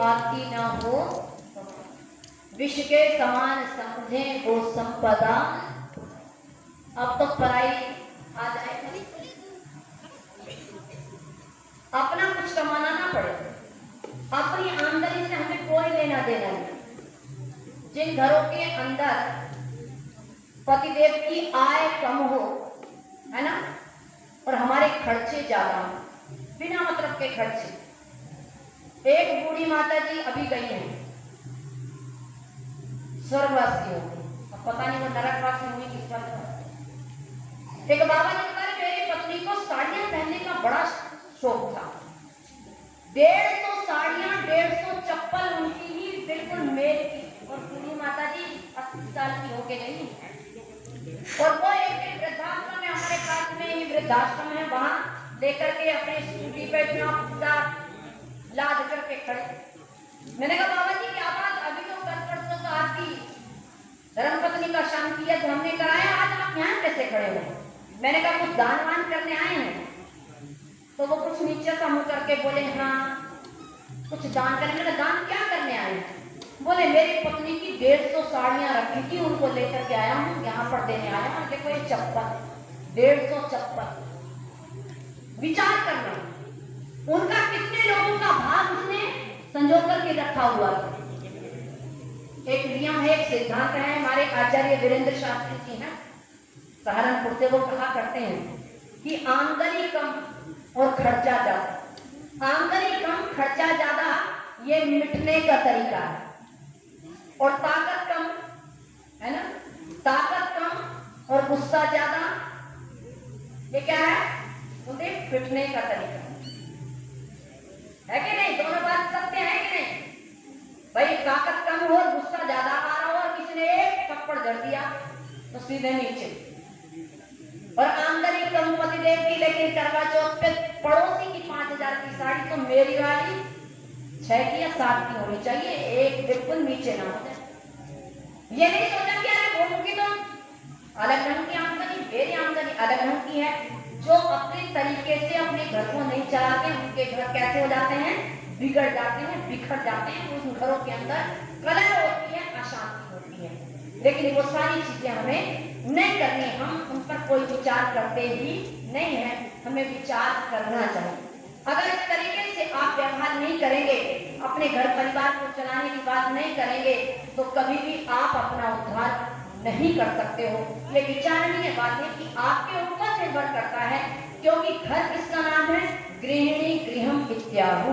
आती ना हो, विष के समान समझे वो संपदा। अब तो पराई आ जाए, अपना कुछ कमाना ना पड़े, अपनी आमदनी से हमें कोई लेना देना नहीं। जिन घरों के अंदर पतिदेव की आय कम हो, है ना, और हमारे खर्चे ज्यादा हो, बिना मतलब के खर्चे। एक बूढ़ी माता जी अभी गई है, स्वर्गवास की होगी, अब पता नहीं वो नरकवास में हुई किस बात। एक बाबा जी बता रहे मेरी पत्नी को साड़ियां पहनने का बड़ा शौक था। 150 साड़ियां, 150 चप्पल उनकी ही बिल्कुल मेल की, और बूढ़ी माता जी साल की होके गई और वो एक दिन वृद्धाश्रम में, हमारे पास में ही वृद्धाश्रम है, वहां लेकर के अपने स्कूटी पे इतना पूरा लाद करके खड़े। मैंने कहा बाबा जी क्या बात, अभी तो कल परसों तो आपकी धर्मपत्नी का शांति है तो हमने कराया, आज आप यहाँ कैसे खड़े हो? मैंने कहा कुछ दान वान करने आए हैं। तो वो कुछ नीचे सा मुंह करके बोले हाँ कुछ दान करने। मैंने दान क्या करने आए हैं? बोले मेरी पत्नी की 150 साड़ियां रखी थी, उनको लेकर के आया हूँ, यहाँ पर देने आया हूँ। देखो ये चप्पल, 150 चप्पल। विचार करना उनका कितने लोगों का भाग उसने संजो करके रखा हुआ है। एक नियम है, एक सिद्धांत है, हमारे आचार्य वीरेंद्र शास्त्री जी हैं सहारनपुर से, वो कहा करते हैं कि आमदनी कम और खर्चा ज्यादा। आमदनी कम खर्चा ज्यादा ये मिटने का तरीका है, और ताकत कम है ना, ताकत कम और गुस्सा ज्यादा ये क्या है? बोलते फिटने का तरीका है कि नहीं? दोनों बात सत्य है कि नहीं भाई? ताकत कम हो, गुस्सा ज्यादा आ रहा हो और किसी ने एक थप्पड़ जड़ दिया तो सीधे नीचे। और आमदनी कम पतिदेव की, लेकिन करवा चौथ पे पड़ोसी की 5000 की साड़ी तो मेरी वाली 6 की या 7 की होनी चाहिए, एक बिल्कुल नीचे ना हो जाए। ये नहीं सोचा कि अरे वो की तो अलग ढंग की आमदनी, मेरी आमदनी अलग ढंग की है। जो अपने तरीके से अपने घर को नहीं चलाते, उनके घर कैसे हो जाते हैं? बिगड़ जाते हैं, बिखर जाते हैं। उन घरों के अंदर कलह होती है, अशांति होती है। लेकिन वो सारी चीजें हमें नहीं करनी, हम उन पर कोई विचार करते ही नहीं है, हमें विचार करना चाहिए। अगर इस तरीके से आप व्यवहार नहीं करेंगे, अपने घर परिवार को चलाने की बात नहीं करेंगे, तो कभी भी आप अपना उद्धार नहीं कर सकते हो। ये विचारणीय बात है कि आपके ऊपर निर्भर करता है, क्योंकि घर किसका नाम है? गृहिणी गृहम इत्याहु।